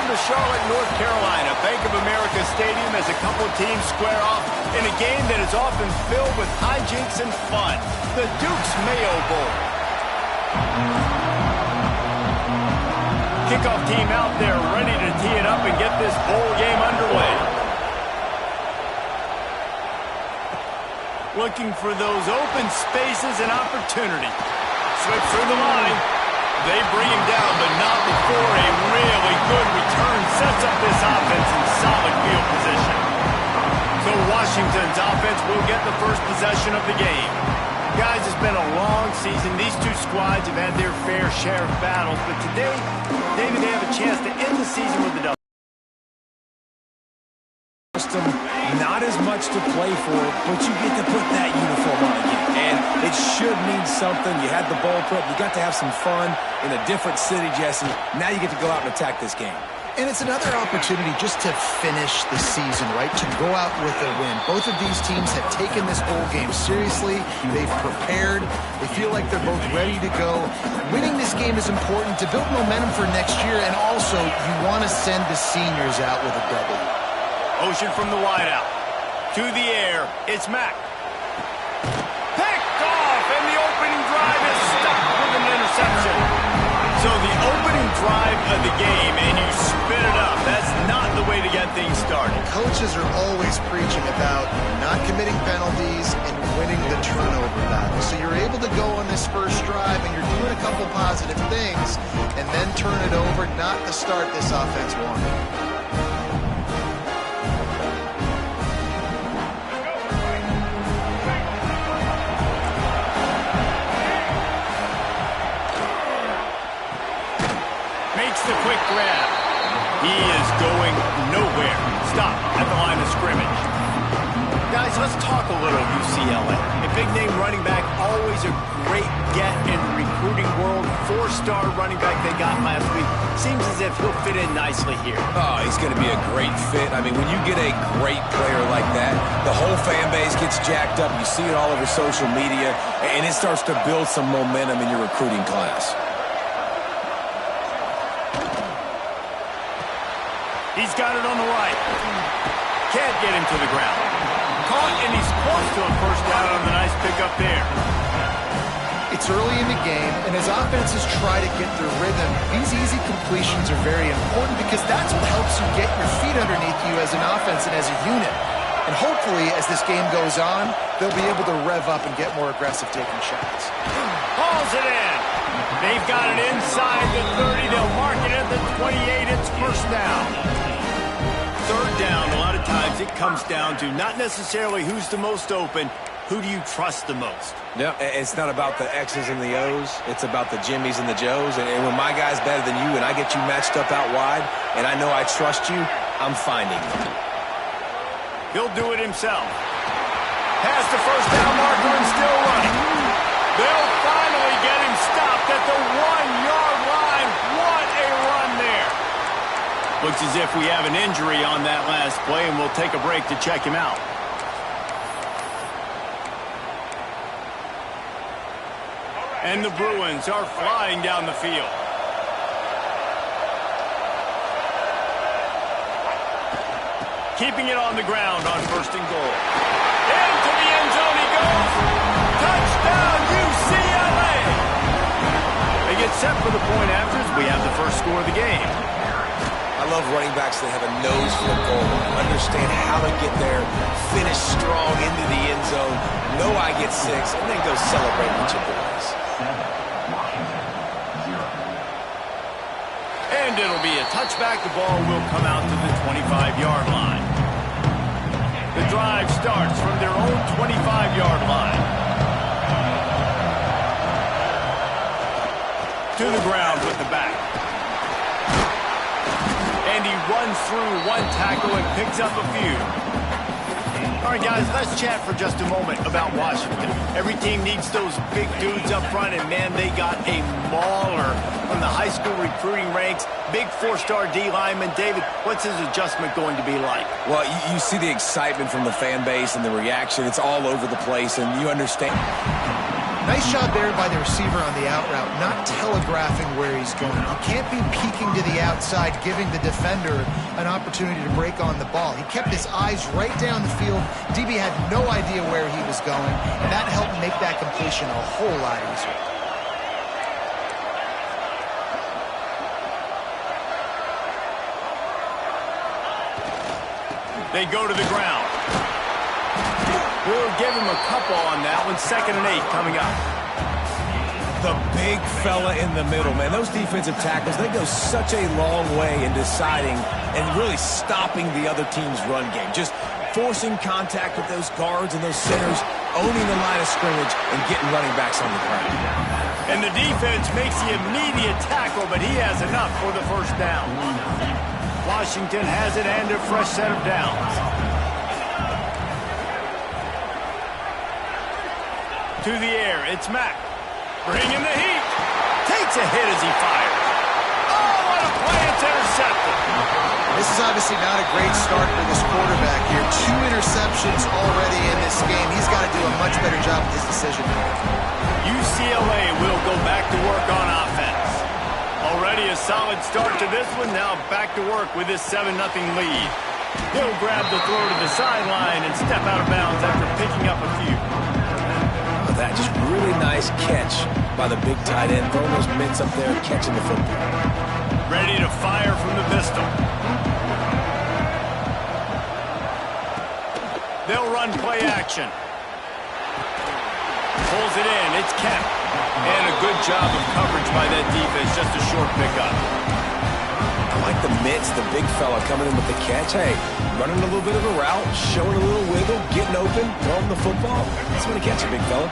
to Charlotte, North Carolina. Bank of America Stadium as a couple teams square off in a game that is often filled with hijinks and fun. The Duke's Mayo Bowl. Kickoff team out there ready to tee it up and get this bowl game underway. Looking for those open spaces and opportunity. Switch through the line. They bring him down, but not before a really good return sets up this offense in solid field position. So Washington's offense will get the first possession of the game. Guys, it's been a long season. These two squads have had their fair share of battles, but today, maybe they have a chance to end the season with a W. Not as much to play for, but you get to put that uniform on again. And it should mean something. You had the ball prep. You got to have some fun in a different city, Jesse. Now you get to go out and attack this game. And it's another opportunity just to finish the season, right? To go out with a win. Both of these teams have taken this bowl game seriously. They've prepared. They feel like they're both ready to go. Winning this game is important to build momentum for next year, and also you want to send the seniors out with a W. Motion from the wideout. To the air. It's Mack. Picked off, and the opening drive is stuck with an interception. So the opening drive of the game, and you spit it up. That's not the way to get things started. Coaches are always preaching about not committing penalties and winning the turnover battle. So you're able to go on this first drive, and you're doing a couple positive things, and then turn it over, not the start this offense wanted. The quick grab. He is going nowhere. Stop at the line of scrimmage. Guys, let's talk a little UCLA. A big-name running back, always a great get in the recruiting world. Four-star running back they got last week. Seems as if he'll fit in nicely here. Oh, he's going to be a great fit. I mean, when you get a great player like that, the whole fan base gets jacked up. You see it all over social media, and it starts to build some momentum in your recruiting class. He's got it on the right. Can't get him to the ground. Caught, and he's close to a first down on the nice pickup there. It's early in the game, and as offenses try to get their rhythm, these easy completions are very important because that's what helps you get your feet underneath you as an offense and as a unit. And hopefully, as this game goes on, they'll be able to rev up and get more aggressive taking shots. Hauls it in. They've got it inside the 30. They'll mark it at the 28. It's first down. Third down, a lot of times it comes down to not necessarily who's the most open, who do you trust the most? No, it's not about the X's and the O's. It's about the Jimmys and the Joes. And when my guy's better than you and I get you matched up out wide and I know I trust you, I'm finding you. He'll do it himself. Past the first down marker and still running. They'll finally get him stopped at the 1-yard line. What a run there. Looks as if we have an injury on that last play, and we'll take a break to check him out. And the Bruins are flying down the field. Keeping it on the ground on first and goal. Into the end zone he goes. Touchdown, UCLA! They get set for the point after as we have the first score of the game. I love running backs that have a nose for a goal, understand how to get there, finish strong into the end zone, know I get 6, and then go celebrate with your boys. And it'll be a touchback. The ball will come out to the 25-yard line. The drive starts from their own 25-yard line. To the ground with the back. And he runs through one tackle and picks up a few. All right, guys, let's chat for just a moment about Washington. Every team needs those big dudes up front, and, man, they got a mauler from the high school recruiting ranks. Big 4-star D lineman. David, what's his adjustment going to be like? Well, you see the excitement from the fan base and the reaction. It's all over the place, and you understand. Nice job there by the receiver on the out route, not telegraphing where he's going. He can't be peeking to the outside, giving the defender an opportunity to break on the ball. He kept his eyes right down the field. DB had no idea where he was going, and that helped make that completion a whole lot easier. They go to the ground. We'll give him a couple on that one. 2nd and 8 coming up. The big fella in the middle, man. Those defensive tackles, they go such a long way in deciding and really stopping the other team's run game. Just forcing contact with those guards and those centers, owning the line of scrimmage, and getting running backs on the ground. And the defense makes the immediate tackle, but he has enough for the first down. Washington has it and a fresh set of downs. To the air, it's Mack. Bringing the heat. Takes a hit as he fires. Oh, what a play. It's intercepted. This is obviously not a great start for this quarterback here. 2 interceptions already in this game. He's got to do a much better job with his decision. UCLA will go back to work on offense. Already a solid start to this one. Now back to work with this 7-0 lead. He'll grab the throw to the sideline and step out of bounds after picking up a few. That just really nice catch by the big tight end, throwing those mitts up there and catching the football. Ready to fire from the pistol. They'll run play action. Pulls it in. It's Kemp. And a good job of coverage by that defense. Just a short pickup. I like the mitts, the big fella coming in with the catch. Hey, running a little bit of a route, showing a little wiggle, getting open, throwing the football. That's when he catch a big fella.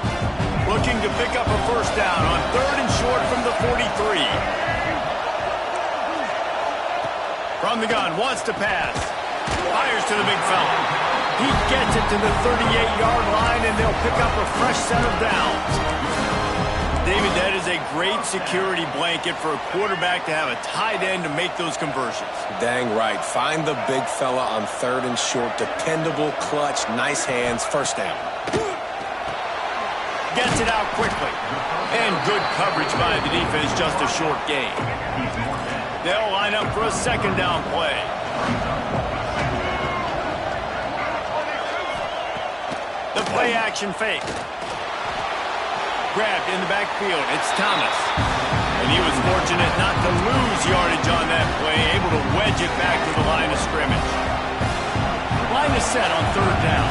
Looking to pick up a first down on 3rd and short from the 43. From the gun, wants to pass. Fires to the big fella. He gets it to the 38-yard line, and they'll pick up a fresh set of downs. David, that is a great security blanket for a quarterback to have a tight end to make those conversions. Dang right. Find the big fella on 3rd and short. Dependable, clutch, nice hands, first down. Gets it out quickly. And good coverage by the defense, just a short gain. They'll line up for a 2nd down play. The play action fake. Grabbed in the backfield. It's Thomas. And he was fortunate not to lose yardage on that play, able to wedge it back to the line of scrimmage. Line is set on 3rd down.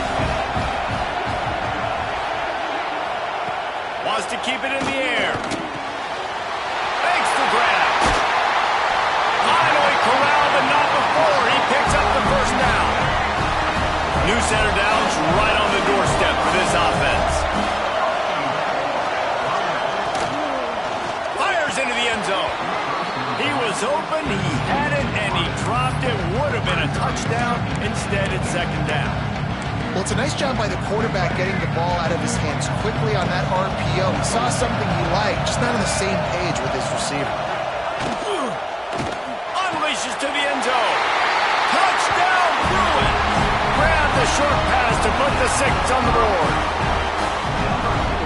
Wants to keep it in the air. Makes the grab. Finally corralled, but not before. He picks up the first down. New center downs right on the doorstep for this offense. Into the end zone. He was open, he had it, and he dropped it. Would have been a touchdown. Instead, it's 2nd down. Well, it's a nice job by the quarterback getting the ball out of his hands quickly on that RPO. He saw something he liked, just not on the same page with his receiver. Unleashes to the end zone. Touchdown, Bruin. Grab the short pass to put the 6 on the board.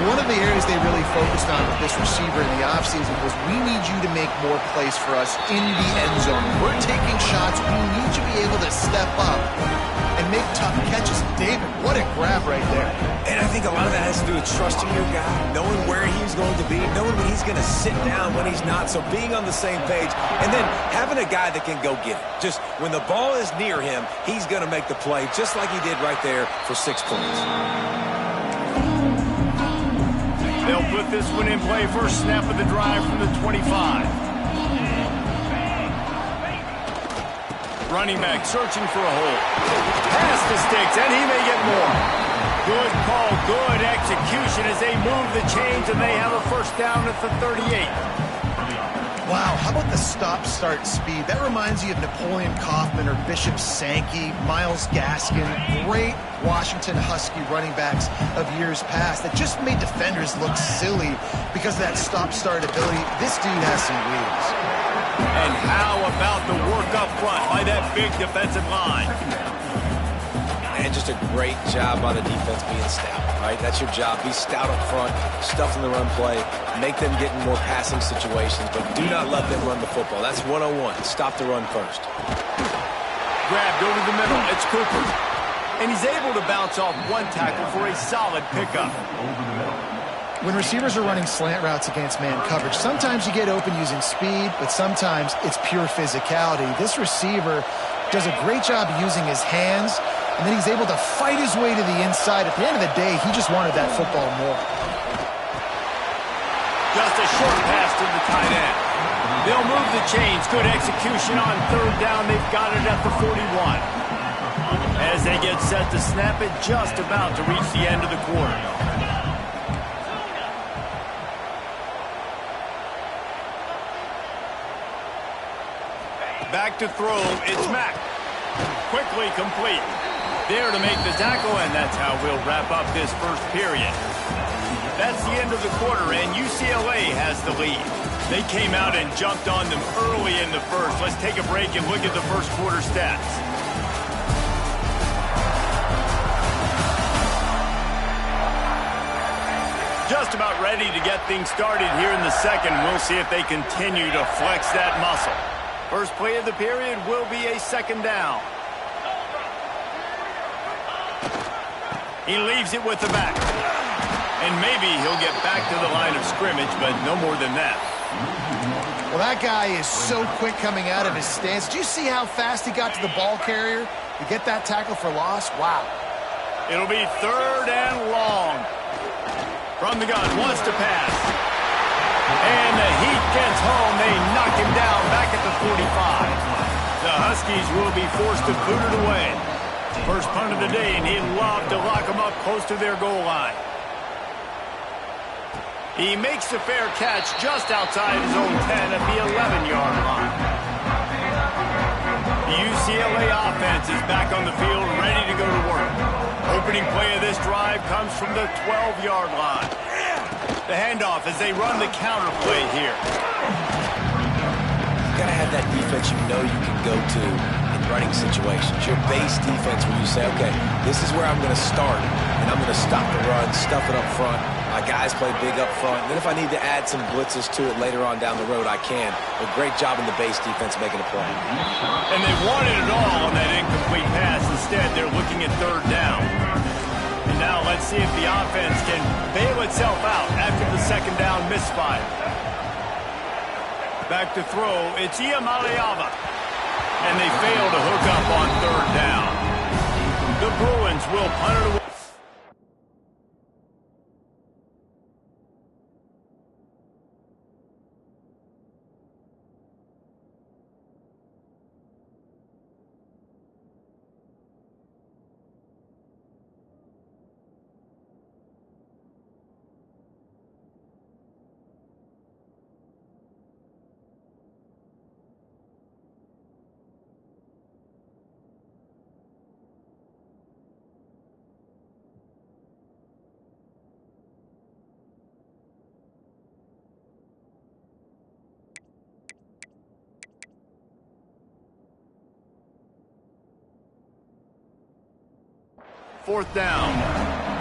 One of the areas they really focused on with this receiver in the offseason was we need you to make more plays for us in the end zone. We're taking shots. We need you to be able to step up and make tough catches. David, what a grab right there. And I think a lot of that has to do with trusting your guy, knowing where he's going to be, knowing when he's going to sit down, when he's not. So being on the same page, and then having a guy that can go get it. Just when the ball is near him, he's going to make the play, just like he did right there for 6 points. They'll put this one in play. First snap of the drive from the 25. Running back searching for a hole. Pass the sticks, and he may get more. Good call, good execution as they move the chains, and they have a first down at the 38. Wow, how about the stop-start speed? That reminds you of Napoleon Kaufman or Bishop Sankey, Myles Gaskin, great Washington Husky running backs of years past that just made defenders look silly because of that stop-start ability. This dude has some wheels. And how about the work up front by that big defensive line? And just a great job by the defense being stout, right? That's your job. Be stout up front, stuff in the run play, make them get in more passing situations, but do not let them run the football. That's 101. Stop the run first. Grabbed over the middle. It's Cooper. And he's able to bounce off one tackle for a solid pickup. When receivers are running slant routes against man coverage, sometimes you get open using speed, but sometimes it's pure physicality. This receiver does a great job using his hands, and then he's able to fight his way to the inside. At the end of the day, he just wanted that football more. Just a short pass to the tight end. They'll move the chains. Good execution on third down. They've got it at the 41. As they get set to snap it, just about to reach the end of the quarter. Back to throw, it's Mack. Quickly complete. There to make the tackle, and that's how we'll wrap up this first period. That's the end of the quarter, and UCLA has the lead. They came out and jumped on them early in the first. Let's take a break and look at the first quarter stats. Just about ready to get things started here in the second. We'll see if they continue to flex that muscle. First play of the period will be a second down. He leaves it with the back. And maybe he'll get back to the line of scrimmage, but no more than that. Well, that guy is so quick coming out of his stance. Did you see how fast he got to the ball carrier to get that tackle for loss? Wow. It'll be third and long. From the gun, wants to pass. And the heat gets home. They knock him down back at the 45. The Huskies will be forced to boot it away. First punt of the day, and he'd love to lock them up close to their goal line. He makes the fair catch just outside his own 10 at the 11-yard line. The UCLA offense is back on the field, ready to go to work. Opening play of this drive comes from the 12-yard line. The handoff as they run the counter play here. You gotta have that defense you know you can go to in running situations. Your base defense where you say, okay, this is where I'm gonna start, and I'm gonna stop the run, stuff it up front. My guys play big up front. And then if I need to add some blitzes to it later on down the road, I can. But great job in the base defense making a play. And they wanted it all on that incomplete pass. Instead, they're looking at third down. And now let's see if the offense can bail itself out after the second down misfire. Back to throw, it's Iamaleava. And they fail to hook up on third down. The Bruins will punt it away. Fourth down.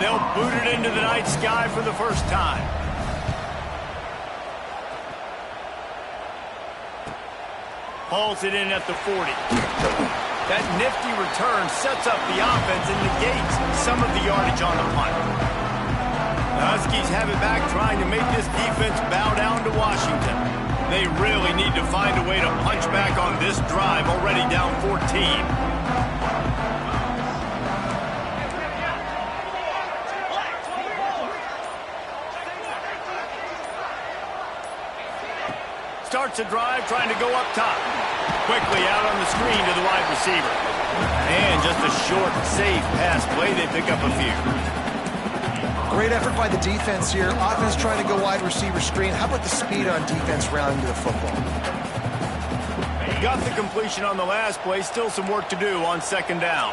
They'll boot it into the night sky for the first time. Hauls it in at the 40. That nifty return sets up the offense and negates some of the yardage on the punt. The Huskies have it back, trying to make this defense bow down to Washington. They really need to find a way to punch back on this drive, already down 14. Starts a drive, trying to go up top. Quickly out on the screen to the wide receiver. And just a short, safe pass play. They pick up a few. Great effort by the defense here. Offense trying to go wide receiver screen. How about the speed on defense rounding to the football? Got the completion on the last play. Still some work to do on second down.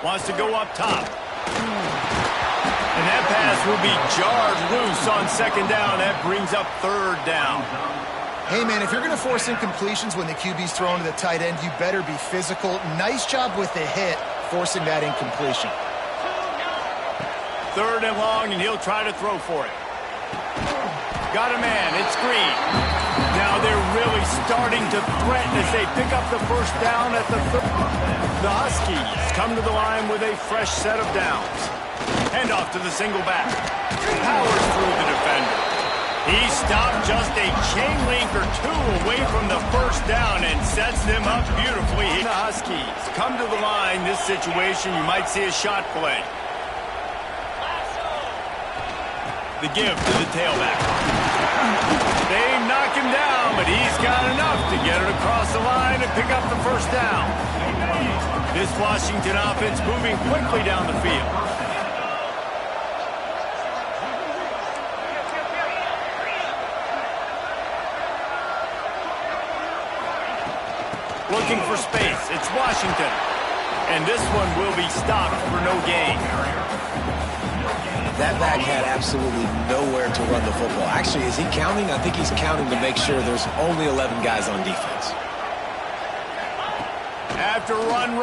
Wants to go up top. And that pass will be jarred loose on second down. That brings up third down. Hey, man, if you're going to force incompletions when the QB's thrown to the tight end, you better be physical. Nice job with the hit, forcing that incompletion. Third and long, and he'll try to throw for it. Got a man. It's Green. Now they're really starting to threaten as they pick up the first down at the third. The Huskies come to the line with a fresh set of downs. Hand off to the single back. Powers through the defender. He stopped just a chain link or two away from the first down and sets them up beautifully. The Huskies come to the line. This situation, you might see a shot play. The give to the tailback. They knock him down, but he's got enough to get it across the line and pick up the first down. This Washington offense moving quickly down the field. Looking for space. It's Washington. And this one will be stopped for no gain. That back had absolutely nowhere to run the football. Actually, is he counting? I think he's counting to make sure there's only 11 guys on defense. After run,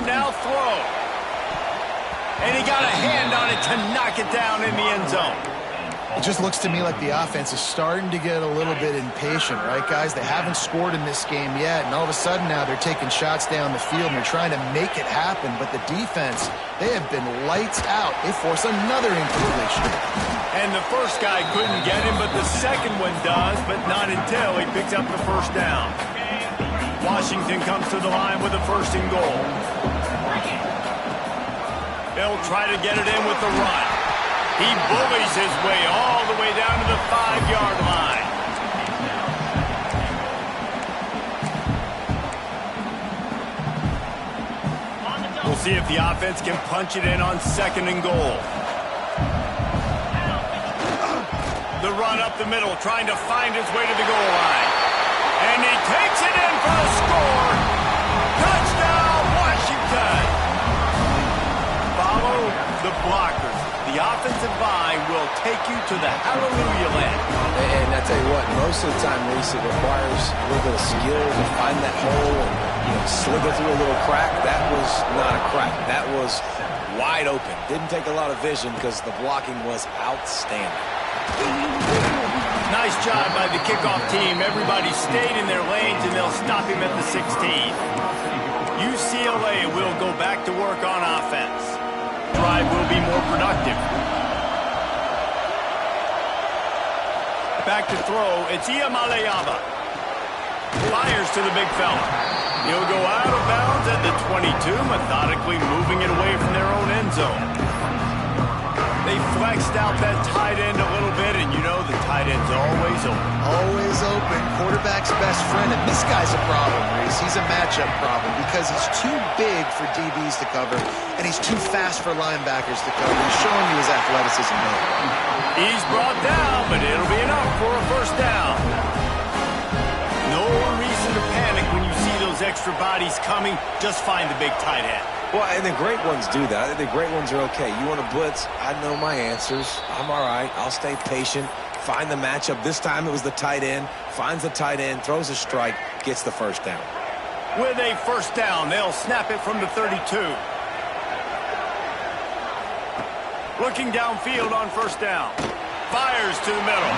now throw. And he got a hand on it to knock it down in the end zone. It just looks to me like the offense is starting to get a little bit impatient, right, guys? They haven't scored in this game yet, and all of a sudden now they're taking shots down the field and they're trying to make it happen. But the defense, they have been lights out. They force another incompletion. And the first guy couldn't get him, but the second one does, but not until he picks up the first down. Washington comes to the line with a first and goal. They'll try to get it in with the run. He bullies his way all the way down to the 5-yard line. We'll see if the offense can punch it in on second and goal. The run up the middle, trying to find his way to the goal line. And he takes it in for the score. Touchdown, Washington. Follow the blockers. The offensive line will take you to the hallelujah land. And I tell you what, most of the time, Reese, it requires a little bit of skill to find that hole and slither through a little crack. That was not a crack. That was wide open. Didn't take a lot of vision because the blocking was outstanding. Nice job by the kickoff team. Everybody stayed in their lanes, and they'll stop him at the 16. UCLA will go back to work on offense. Drive will be more productive. Back to throw. It's Iamaleava. Fires to the big fella. He'll go out of bounds at the 22, methodically moving it away from their own end zone. They flexed out that tight end a little bit, and you know the tight end's always open. Always open. Quarterback's best friend. And this guy's a problem, Reese. He's a matchup problem because he's too big for DBs to cover, and he's too fast for linebackers to cover. He's showing you his athleticism there. He's brought down, but it'll be enough for a first down. No reason to panic when you see those extra bodies coming. Just find the big tight end. Well, and the great ones do that. I think the great ones are okay. You want to blitz? I know my answers. I'm all right. I'll stay patient. Find the matchup. This time it was the tight end. Finds the tight end, throws a strike, gets the first down. With a first down, they'll snap it from the 32. Looking downfield on first down. Fires to the middle.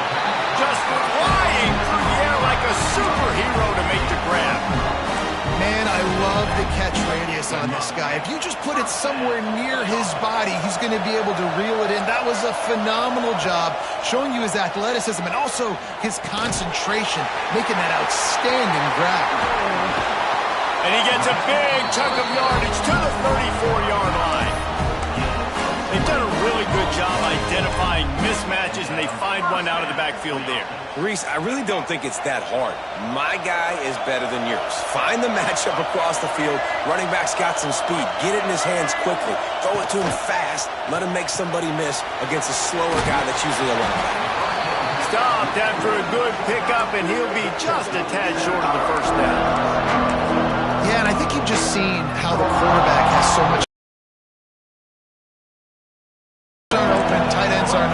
Just flying through the air like a superhero to make the grab. Man, I love the catch radius on this guy. If you just put it somewhere near his body, he's going to be able to reel it in. That was a phenomenal job, showing you his athleticism and also his concentration, making that outstanding grab. And he gets a big chunk of yardage to the 34-yard line. They've done a really good job identifying mismatches, and they find one out of the backfield there. Reese, I really don't think it's that hard. My guy is better than yours. Find the matchup across the field. Running back's got some speed. Get it in his hands quickly. Throw it to him fast. Let him make somebody miss against a slower guy that's usually a linebacker. Stopped after a good pickup, and he'll be just a tad short of the first down. Yeah, and I think you've just seen how the quarterback has so much open. Tight ends aren't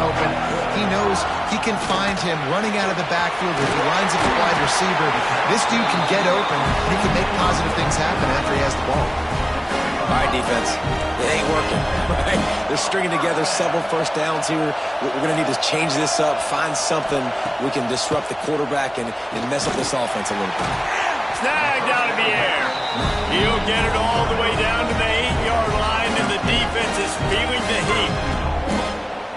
he can find him running out of the backfield. If he lines up a wide receiver, this dude can get open. He can make positive things happen after he has the ball. All right, defense, it ain't working, right? They're stringing together several first downs here. We're going to need to change this up, find something we can disrupt the quarterback and mess up this offense a little bit. Snagged out of the air. He'll get it all the way down to the 8-yard line, and the defense is feeling the heat.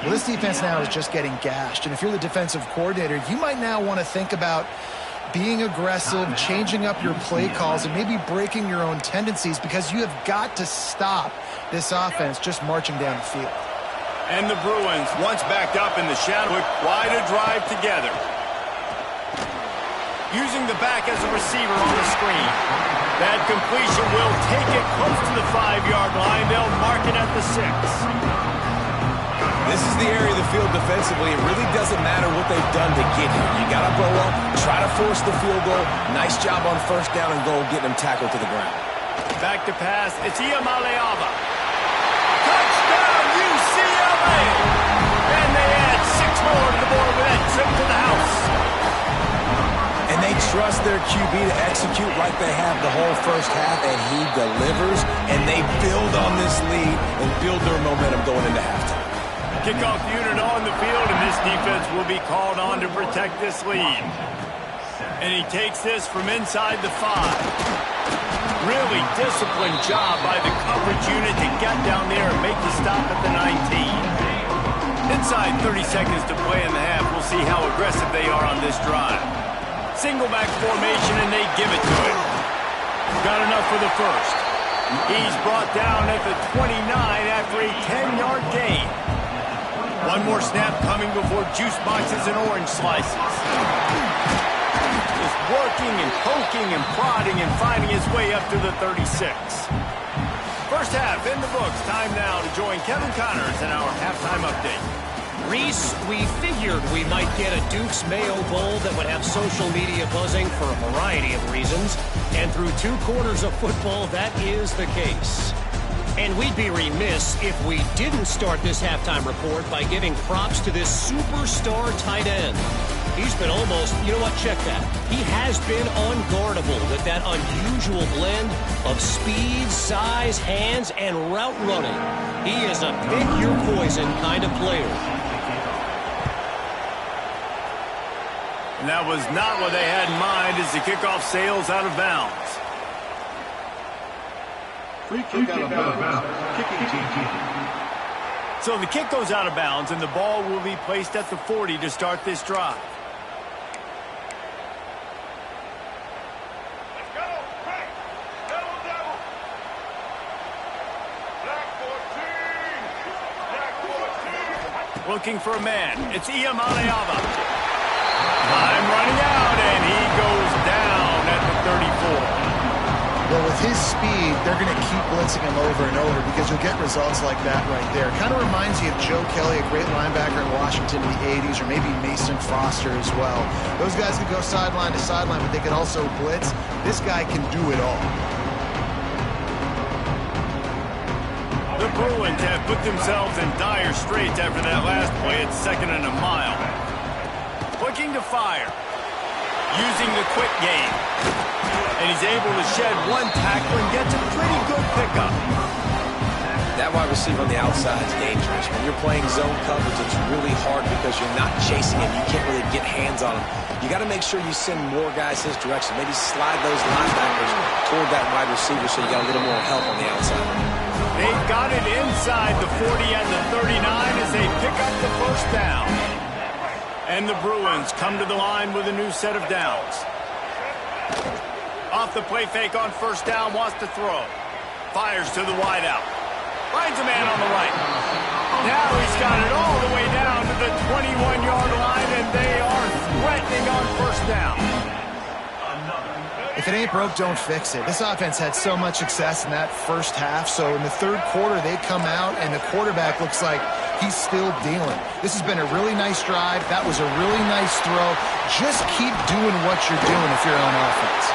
Well, this defense now is just getting gashed, and if you're the defensive coordinator, you might now want to think about being aggressive, changing up your play calls, and maybe breaking your own tendencies, because you have got to stop this offense just marching down the field. And the Bruins, once backed up in the shadow, with quite a drive together. Using the back as a receiver on the screen. That completion will take it close to the 5-yard line. They'll mark it at the 6. This is the area of the field defensively. It really doesn't matter what they've done to get here. You got to blow up, try to force the field goal. Nice job on first down and goal, getting them tackled to the ground. Back to pass. It's Iamaleava. Touchdown, UCLA! And they add 6 more to the board with that trip to the house. And they trust their QB to execute like they have the whole first half, and he delivers. And they build on this lead and build their momentum going into halftime. Kickoff unit on the field, and this defense will be called on to protect this lead. And he takes this from inside the 5. Really disciplined job by the coverage unit to get down there and make the stop at the 19. Inside 30 seconds to play in the half. We'll see how aggressive they are on this drive. Single back formation, and they give it to him. Got enough for the first. He's brought down at the 29 after a 10-yard gain. One more snap coming before juice boxes and orange slices. Just working and poking and prodding and finding his way up to the 36. First half in the books. Time now to join Kevin Connors in our halftime update. Reese, we figured we might get a Duke's Mayo Bowl that would have social media buzzing for a variety of reasons. And through 2 quarters of football, that is the case. And we'd be remiss if we didn't start this halftime report by giving props to this superstar tight end. He's been almost, you know what, check that. He has been unguardable with that unusual blend of speed, size, hands, and route running. He is a pick-your-poison kind of player. And that was not what they had in mind as the kickoff sails out of bounds. Free kick out of bounds. Kicking team. So the kick goes out of bounds, and the ball will be placed at the 40 to start this drive. Let's go. Hey, double, double. Black 14. Black 14. Looking for a man. It's Iamaleava. Time running out, and he goes down at the 34. Well, with his speed, they're going to keep blitzing him over and over because you'll get results like that right there. Kind of reminds you of Joe Kelly, a great linebacker in Washington in the 80s, or maybe Mason Foster as well. Those guys can go sideline to sideline, but they can also blitz. This guy can do it all. The Bruins have put themselves in dire straits after that last play at 2nd and a mile. Looking to fire. Using the quick game. And he's able to shed one tackle and gets a pretty good pickup. That wide receiver on the outside is dangerous. When you're playing zone coverage, it's really hard because you're not chasing him. You can't really get hands on him. You got to make sure you send more guys his direction. Maybe slide those linebackers toward that wide receiver so you got a little more help on the outside. They've got it inside the 40 and the 39 as they pick up the first down. And the Bruins come to the line with a new set of downs. Off the play fake on first down, wants to throw. Fires to the wideout. Finds a man on the right. Now he's got it all the way down to the 21-yard line, and they are threatening on first down. If it ain't broke, don't fix it. This offense had so much success in that first half, so in the third quarter they come out, and the quarterback looks like he's still dealing. This has been a really nice drive. That was a really nice throw. Just keep doing what you're doing if you're on offense.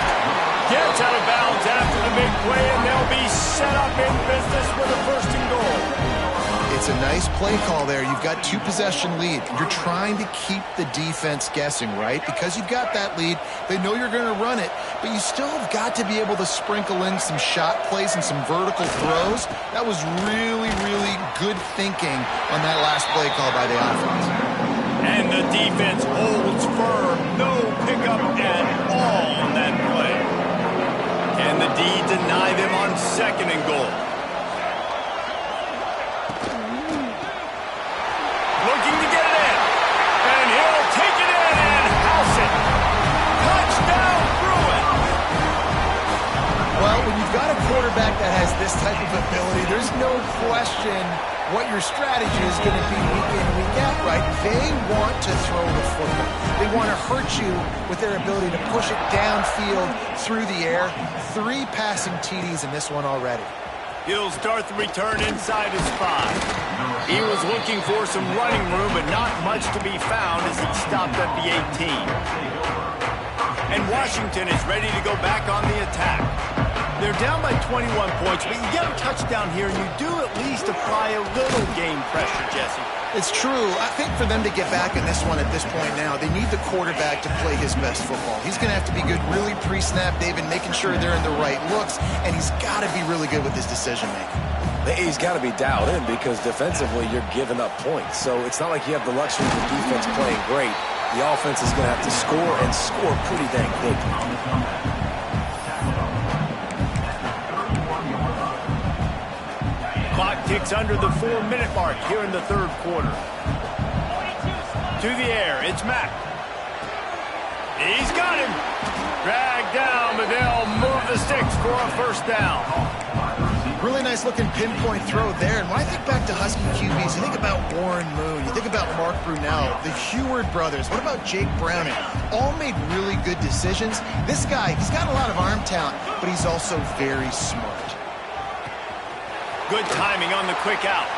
Gets out of bounds after the big play, and they'll be set up in business with a 1st and goal. It's It's a nice play call there. You've got 2-possession lead. You're trying to keep the defense guessing, right? Because you've got that lead, they know you're going to run it, but you still have got to be able to sprinkle in some shot plays and some vertical throws. That was really, really good thinking on that last play call by the offense. And the defense holds firm. No pickup at all on that play. Can the D deny them on 2nd and goal? Looking to get it in. And he'll take it in and house it. Touchdown, Bruins. Well, when you've got a quarterback that has this type of ability, there's no question what your strategy is going to be week in, week out, right? They want to throw the football. They want to hurt you with their ability to push it downfield through the air. 3 passing TDs in this one already. He'll start the return inside his 5. He was looking for some running room, but not much to be found as he stopped at the 18. And Washington is ready to go back on the attack. They're down by 21 points, but you get a touchdown here, and you do at least apply a little game pressure, Jesse. It's true. I think for them to get back in this one at this point now, they need the quarterback to play his best football. He's going to have to be good really pre-snap, David, making sure they're in the right looks, and he's got to be really good with his decision-making. He's got to be dialed in because defensively you're giving up points. So it's not like you have the luxury of the defense playing great. The offense is going to have to score and score pretty dang quick. Clock ticks under the 4-minute mark here in the 3rd quarter. To the air, it's Mack. He's got him. Dragged down, but they'll move the sticks for a 1st down. Really nice looking pinpoint throw there. And when I think back to Husky QBs, you think about Warren Moon, you think about Mark Brunell, the Heward brothers, what about Jake Browning? All made really good decisions. This guy, he's got a lot of arm talent, but he's also very smart. Good timing on the quick out.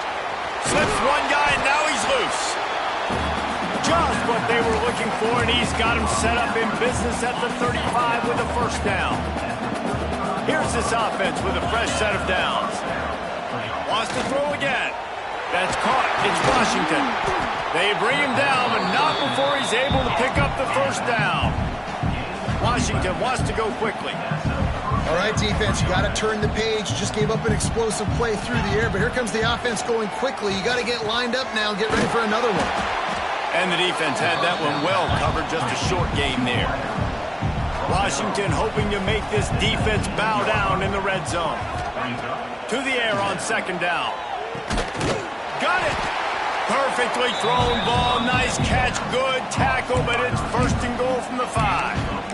Slips one guy, and now he's loose. Just what they were looking for, and he's got him set up in business at the 35 with a 1st down. Here's this offense with a fresh set of downs. Wants to throw again. That's caught. It's Washington. They bring him down, but not before he's able to pick up the 1st down. Washington wants to go quickly. All right, defense, you got to turn the page. You just gave up an explosive play through the air, but here comes the offense going quickly. You got to get lined up now and get ready for another one. And the defense had that one well covered, just a short game there. Washington hoping to make this defense bow down in the red zone. To the air on 2nd down. Got it! Perfectly thrown ball, nice catch, good tackle, but it's 1st and goal from the 5.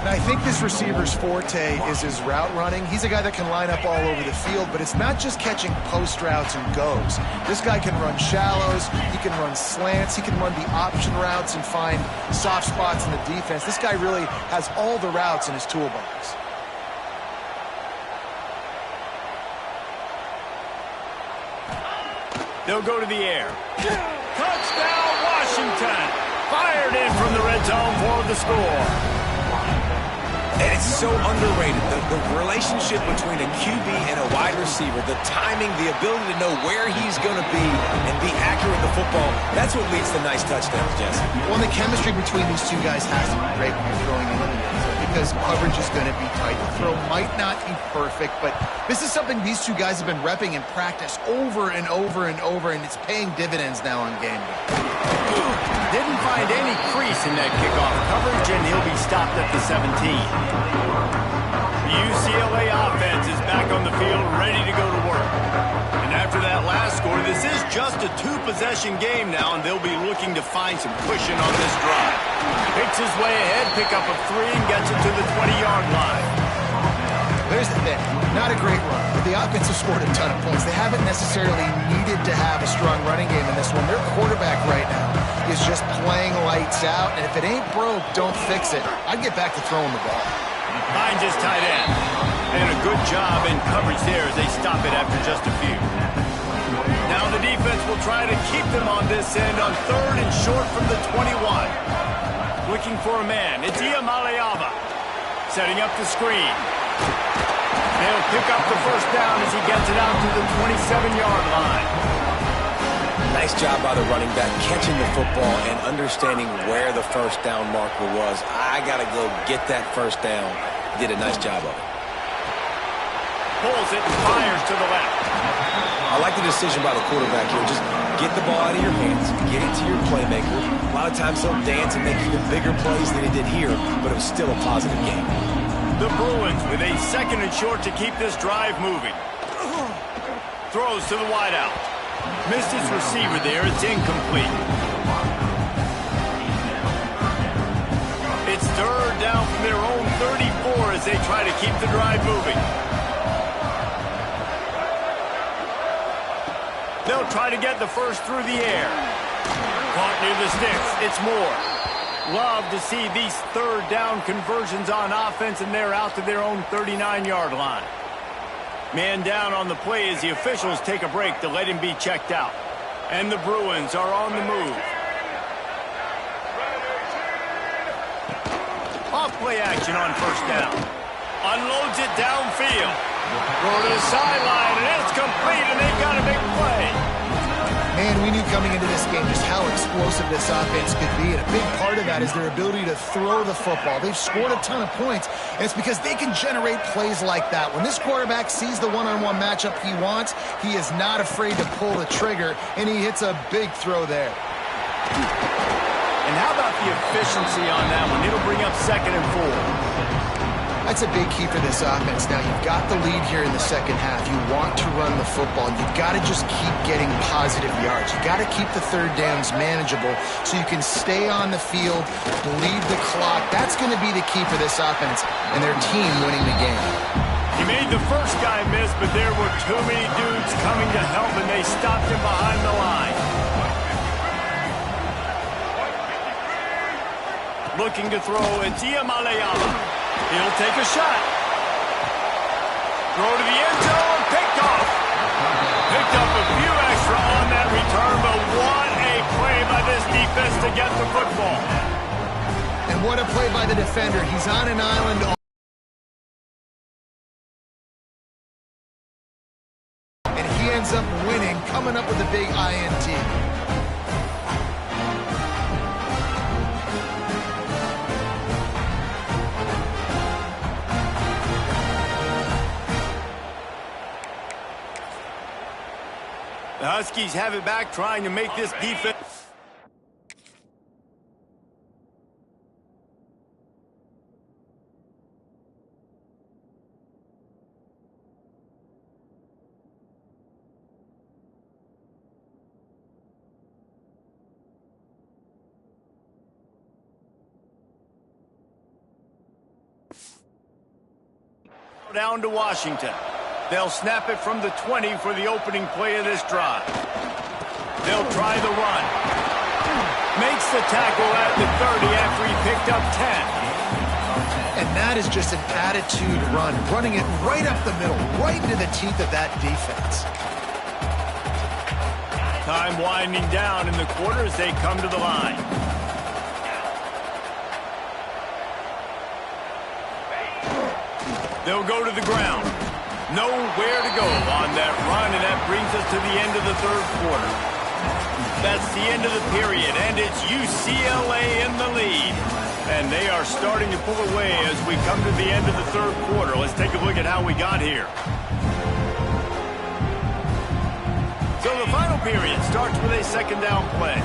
And I think this receiver's forte is his route running. He's a guy that can line up all over the field, but it's not just catching post routes and goes. This guy can run shallows, he can run slants, he can run the option routes and find soft spots in the defense. This guy really has all the routes in his toolbox. They'll go to the air. Touchdown, Washington! Fired in from the red zone for the score. And it's so underrated, the relationship between a QB and a wide receiver, the timing, the ability to know where he's going to be and be accurate with the football, that's what leads to nice touchdowns, Jesse. Well, the chemistry between these two guys has to be great when you're throwing in because coverage is going to be tight. The throw might not be perfect, but this is something these two guys have been repping in practice over and over and over, and it's paying dividends now on game day. Didn't find any crease in that kickoff coverage, and he'll be stopped at the 17. The UCLA offense is back on the field, ready to go to work. And after that last score, this is just a 2-possession game now, and they'll be looking to find some cushion on this drive. Picks his way ahead, pick up a 3, and gets it to the 20-yard line. There's the thing. Not a great run, but the offense has scored a ton of points. They haven't necessarily needed to have a strong running game in this one. Their quarterback right now is just playing lights out, and if it ain't broke, don't fix it. I'd get back to throwing the ball. Finds his tight end. And a good job in coverage there as they stop it after just a few. Now the defense will try to keep them on this end on 3rd and short from the 21. Looking for a man. It's Iamaleava. Setting up the screen. They'll pick up the first down as he gets it out to the 27-yard line. Nice job by the running back, catching the football and understanding where the first down marker was. I got to go get that first down. He did a nice job of it. Pulls it and fires to the left. I like the decision by the quarterback here. Just get the ball out of your hands, get it to your playmaker. A lot of times he'll dance and make even bigger plays than he did here, but it was still a positive game. The Bruins with a 2nd and short to keep this drive moving. Throws to the wideout. Missed his receiver there. It's incomplete. It's 3rd down from their own 34 as they try to keep the drive moving. They'll try to get the first through the air. Caught near the sticks. It's Moore. Love to see these 3rd down conversions on offense, and they're out to their own 39-yard line. Man down on the play as the officials take a break to let him be checked out. And the Bruins are on the move. Off-play action on first down. Unloads it downfield. Throw to the sideline, and it's complete, and they've got a big play. Man, we knew coming into this game just how explosive this offense could be, and a big part of that is their ability to throw the football. They've scored a ton of points, and it's because they can generate plays like that. When this quarterback sees the one-on-one matchup he wants, he is not afraid to pull the trigger, and he hits a big throw there. And how about the efficiency on that one? It'll bring up 2nd and 4. That's a big key for this offense. Now, you've got the lead here in the second half. You want to run the football. You've got to just keep getting positive yards. You've got to keep the 3rd downs manageable so you can stay on the field, bleed the clock. That's going to be the key for this offense and their team winning the game. He made the first guy miss, but there were too many dudes coming to help, and they stopped him behind the line. Looking to throw, it's Iamaleava. He'll take a shot. Throw to the end zone, picked off. Picked up a few extra on that return, but what a play by this defense to get the football. And what a play by the defender. He's on an island. And he ends up winning, coming up with a big INT. The Huskies have it back, trying to make this defense. Down to Washington. They'll snap it from the 20 for the opening play of this drive. They'll try the run. Makes the tackle at the 30 after he picked up 10. And that is just an attitude run, running it right up the middle, right into the teeth of that defense. Time winding down in the quarter as they come to the line. They'll go to the ground. Nowhere to go on that run, and that brings us to the end of the 3rd quarter. That's the end of the period, and it's UCLA in the lead. And they are starting to pull away as we come to the end of the 3rd quarter. Let's take a look at how we got here. So the final period starts with a 2nd down play.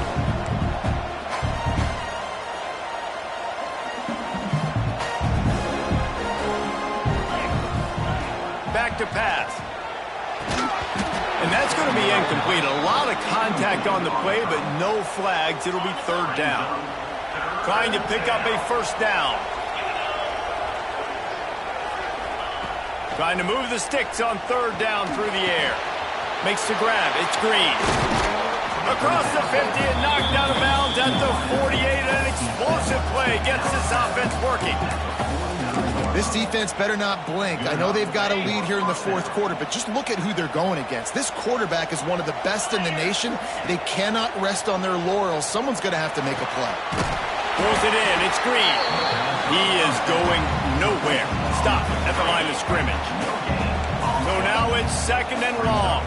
Back to pass. And that's going to be incomplete. A lot of contact on the play, but no flags. It'll be 3rd down. Trying to pick up a first down. Trying to move the sticks on 3rd down through the air. Makes the grab. It's Green. Across the 50 and knocked out of bounds at the 48. An explosive play gets this offense working. This defense better not blink. I know they've got a lead here in the 4th quarter, but just look at who they're going against. This quarterback is one of the best in the nation. They cannot rest on their laurels. Someone's going to have to make a play. Throws it in. It's Green. He is going nowhere. Stop at the line of scrimmage. So now it's 2nd and long.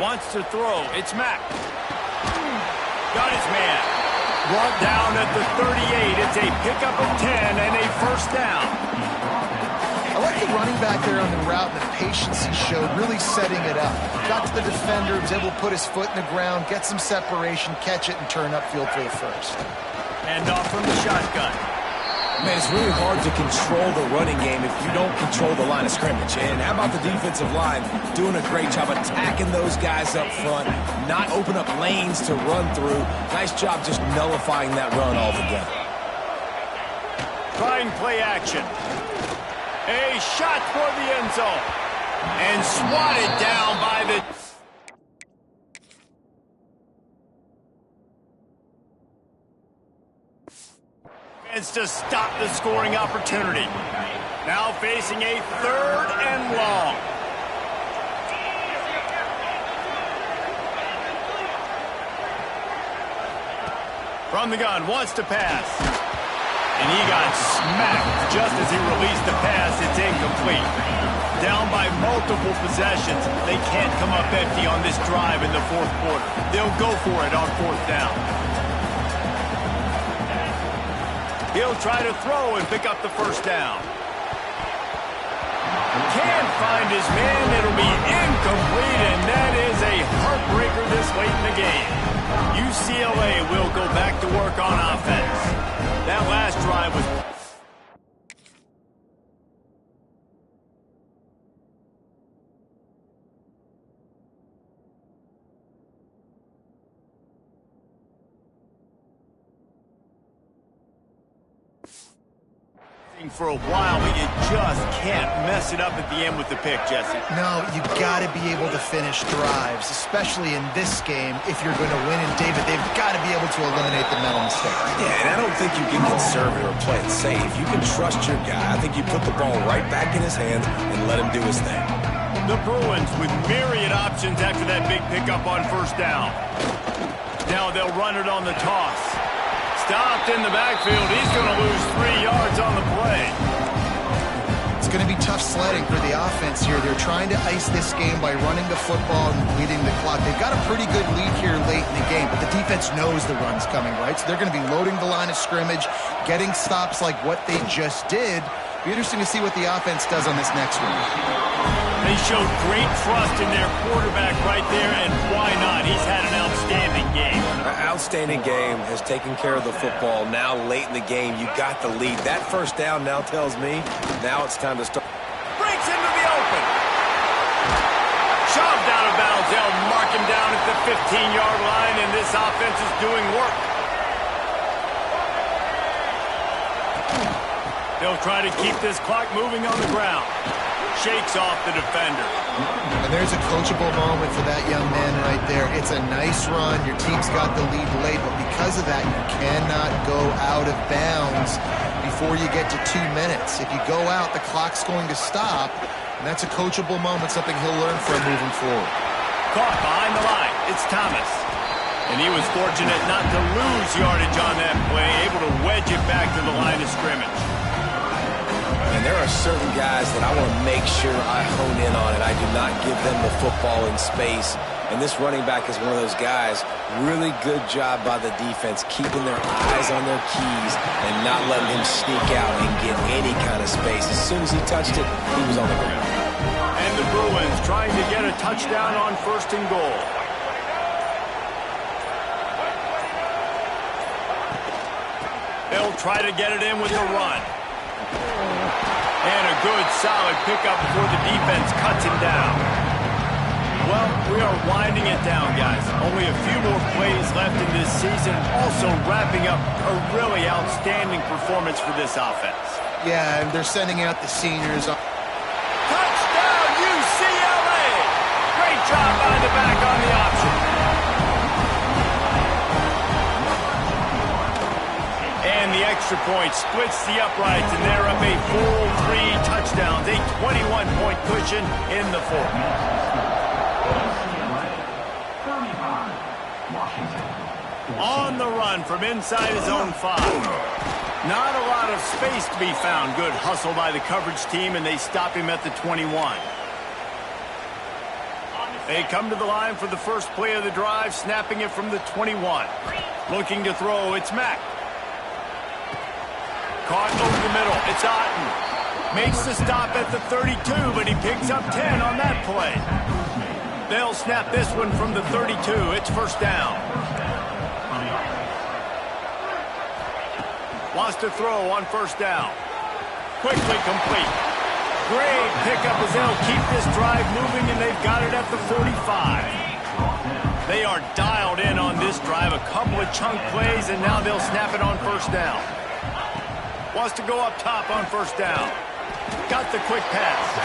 Wants to throw. It's Mack. Got his man. Brought down at the 38. It's a pickup of 10 and a 1st down. I like the running back there on the route and the patience he showed, really setting it up. Got to the defender, was able to put his foot in the ground, get some separation, catch it, and turn upfield for the 1st. And off from the shotgun. Man, it's really hard to control the running game if you don't control the line of scrimmage. And how about the defensive line doing a great job attacking those guys up front, not open up lanes to run through. Nice job just nullifying that run altogether. Trying play action. A shot for the end zone. And swatted down by the... to stop the scoring opportunity. Now facing a 3rd and long. From the gun, wants to pass. And he got smacked just as he released the pass. It's incomplete. Down by multiple possessions. They can't come up empty on this drive in the 4th quarter. They'll go for it on 4th down. He'll try to throw and pick up the 1st down. Can't find his man. It'll be incomplete, and that is a heartbreaker this late in the game. UCLA will go back to work on offense. That last drive was... for a while, but you just can't mess it up at the end with the pick, Jesse. No, you got to be able to finish drives, especially in this game. If you're going to win, and David, they've got to be able to eliminate the mental mistakes. Yeah, and I don't think you get conservative or play it safe. You can trust your guy. I think you put the ball right back in his hands and let him do his thing. The Bruins with myriad options after that big pickup on 1st down. Now they'll run it on the toss. Stopped in the backfield. He's going to lose 3 yards on the play. It's going to be tough sledding for the offense here. They're trying to ice this game by running the football and leading the clock. They've got a pretty good lead here late in the game, but the defense knows the run's coming, right? So they're going to be loading the line of scrimmage, getting stops like what they just did. Be interesting to see what the offense does on this next one. They showed great trust in their quarterback right there, and why not? He's had an outstanding game. Outstanding game, has taken care of the football. Now late in the game, you got the lead. That 1st down now tells me now it's time to start. Breaks into the open. Shoved out of bounds. They'll mark him down at the 15-yard line, and this offense is doing work. They'll try to keep this clock moving on the ground. Shakes off the defender. And there's a coachable moment for that young man right there. It's a nice run. Your team's got the lead late, but because of that, you cannot go out of bounds before you get to 2 minutes. If you go out, the clock's going to stop, and that's a coachable moment, something he'll learn from moving forward. Caught behind the line. It's Thomas. And he was fortunate not to lose yardage on that play, able to wedge it back to the line of scrimmage. And there are certain guys that I want to make sure I hone in on it. I do not give them the football in space. And this running back is one of those guys. Really good job by the defense, keeping their eyes on their keys and not letting him sneak out and get any kind of space. As soon as he touched it, he was on the ground. And the Bruins trying to get a touchdown on 1st and goal. They'll try to get it in with the run. And a good, solid pickup before the defense cuts him down. Well, we are winding it down, guys. Only a few more plays left in this season. Also wrapping up a really outstanding performance for this offense. Yeah, and they're sending out the seniors. Touchdown, UCLA! Great job by the back on the option. And the extra point splits the uprights, and they're up a possession in the fourth. On the run from inside his own 5. Not a lot of space to be found. Good hustle by the coverage team, and they stop him at the 21. They come to the line for the first play of the drive, snapping it from the 21. Looking to throw, it's Mack. Caught over the middle, it's Otten. Makes the stop at the 32, but he picks up 10 on that play. They'll snap this one from the 32. It's first down. Wants to throw on first down. Quickly complete. Great pickup as they'll keep this drive moving, and they've got it at the 45. They are dialed in on this drive. A couple of chunk plays, and now they'll snap it on first down. Wants to go up top on first down. Got the quick pass.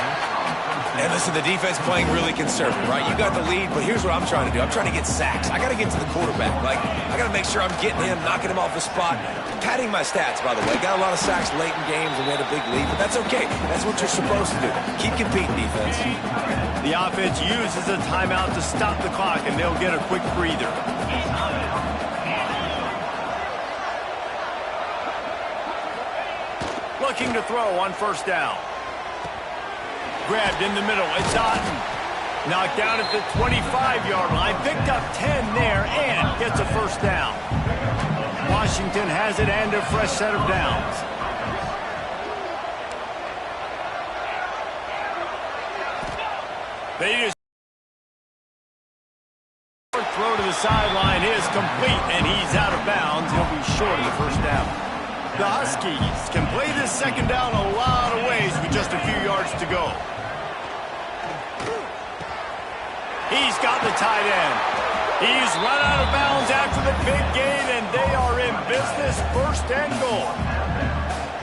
And listen, the defense playing really conservative, right? You got the lead, but here's what I'm trying to do. I'm trying to get sacks. I got to get to the quarterback. Like, I got to make sure I'm getting him, knocking him off the spot. Padding my stats, by the way. Got a lot of sacks late in games, and we had a big lead, but that's okay. That's what you're supposed to do. Keep competing, defense. The offense uses a timeout to stop the clock, and they'll get a quick breather. Looking to throw on first down. Grabbed in the middle. It's Otten. Knocked down at the 25-yard line. Picked up 10 there and gets a first down. Washington has it and a fresh set of downs. They just throw to the sideline is complete, and he's out of bounds. He'll be short of the first down. The Huskies can play this second down a lot of ways with just a few yards to go. He's got the tight end. He's run out of bounds after the big gain, and they are in business, first and goal.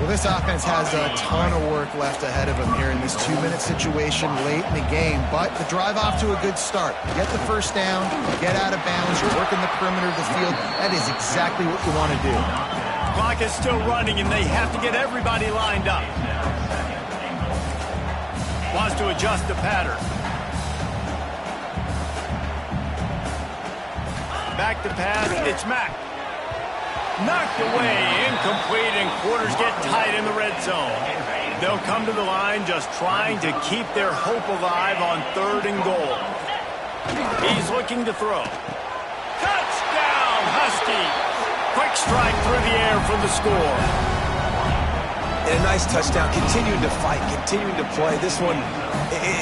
Well, this offense has a ton of work left ahead of them here in this 2-minute situation late in the game, but the drive off to a good start. Get the first down, get out of bounds, you're working the perimeter of the field. That is exactly what you want to do. Clock is still running, and they have to get everybody lined up. Wants to adjust the pattern. Back to pass, it's Mack. Knocked away, incomplete, and quarters get tight in the red zone. They'll come to the line just trying to keep their hope alive on 3rd and goal. He's looking to throw. Touchdown, Husky! Quick strike through the air for the score. And a nice touchdown. Continuing to fight, continuing to play. This one,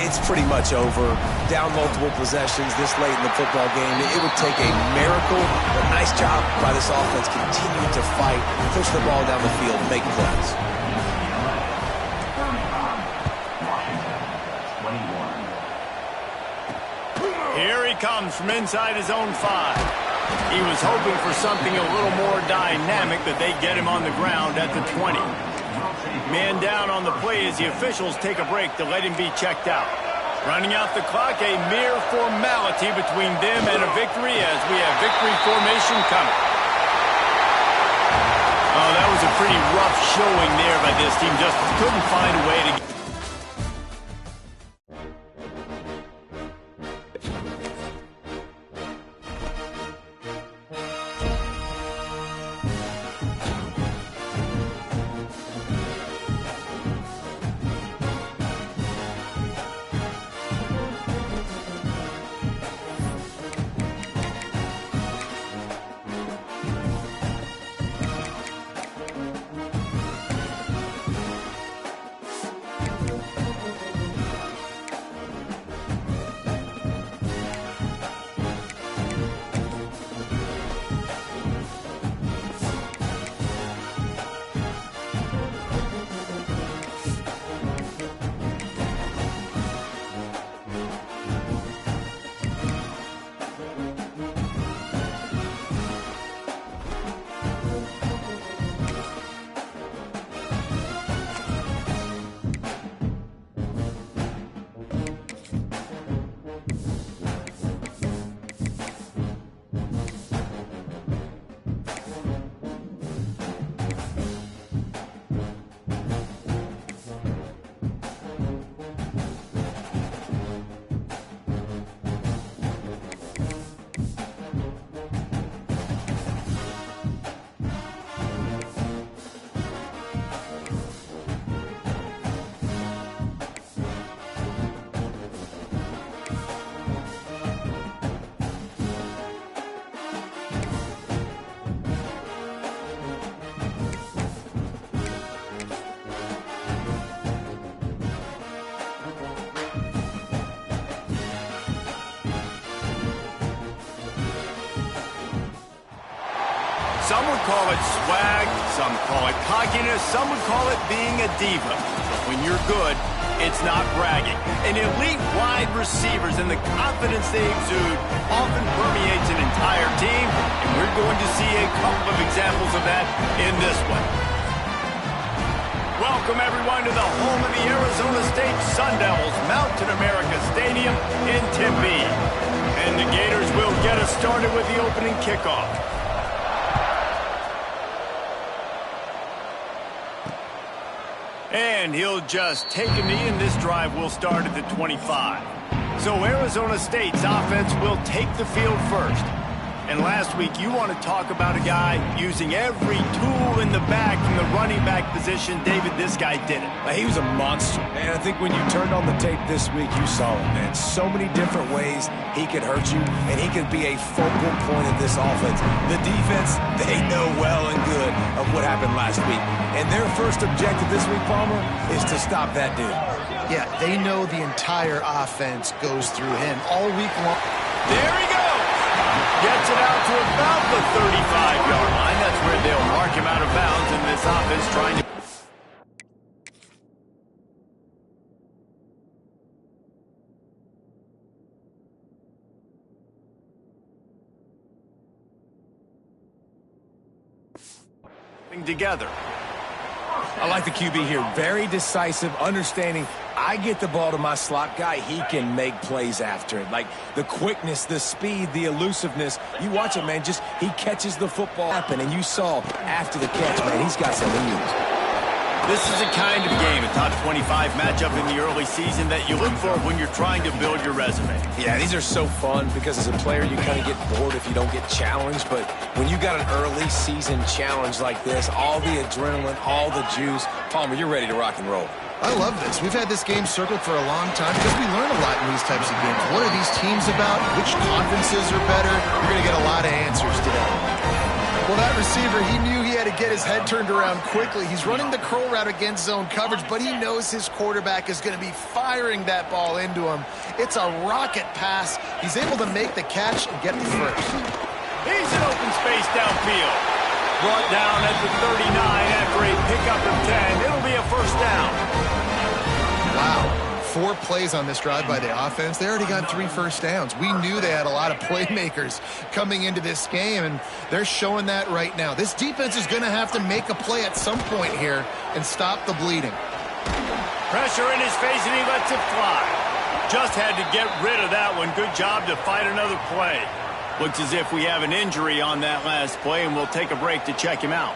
it's pretty much over. Down multiple possessions this late in the football game. It would take a miracle, but nice job by this offense continuing to fight, push the ball down the field, make plays. Here he comes from inside his own 5. He was hoping for something a little more dynamic, but they get him on the ground at the 20. Man down on the play as the officials take a break to let him be checked out. Running out the clock, a mere formality between them and a victory as we have victory formation coming. Oh, that was a pretty rough showing there by this team. Just couldn't find a way to get. Some would call it swag, some call it cockiness, some would call it being a diva. But when you're good, it's not bragging. And elite wide receivers and the confidence they exude often permeates an entire team, and we're going to see a couple of examples of that in this one. Welcome, everyone, to the home of the Arizona State Sun Devils, Mountain America Stadium in Tempe. And the Gators will get us started with the opening kickoff. And he'll just take a knee, and this drive will start at the 25. So Arizona State's offense will take the field first. And last week, you want to talk about a guy using every tool in the bag from the running back position. David, this guy did it. He was a monster. And I think when you turned on the tape this week, you saw it, man. So many different ways he could hurt you, and he could be a focal point of this offense. The defense, they know well and good of what happened last week. And their first objective this week, Palmer, is to stop that dude. Yeah, they know the entire offense goes through him all week long. There he goes. Gets it out to about the 35-yard line. That's where they'll mark him out of bounds in this offense trying to... together. I like the QB here. Very decisive, understanding I get the ball to my slot guy, he can make plays after it. Like the quickness, the speed, the elusiveness. You watch it, man, just he catches the football happen, and you saw after the catch, man, he's got some wheels. This is the kind of game, a top 25 matchup in the early season that you look for when you're trying to build your resume. Yeah, these are so fun because as a player, you kind of get bored if you don't get challenged. But when you got an early season challenge like this, all the adrenaline, all the juice, Palmer, you're ready to rock and roll. I love this. We've had this game circled for a long time because we learn a lot in these types of games. What are these teams about? Which conferences are better? You're going to get a lot of answers today. Well, that receiver, he knew he had to get his head turned around quickly. He's running the curl route against zone coverage, but he knows his quarterback is going to be firing that ball into him. It's a rocket pass. He's able to make the catch and get the first. He's in open space downfield. Brought down at the 39 after a pickup of 10. It'll be a first down. Wow. 4 plays on this drive by the offense. They already got 3 first downs. We knew they had a lot of playmakers coming into this game, and they're showing that right now. This defense is going to have to make a play at some point here and stop the bleeding. Pressure in his face, and he lets it fly. Just had to get rid of that one. Good job to fight another play. Looks as if we have an injury on that last play, and we'll take a break to check him out.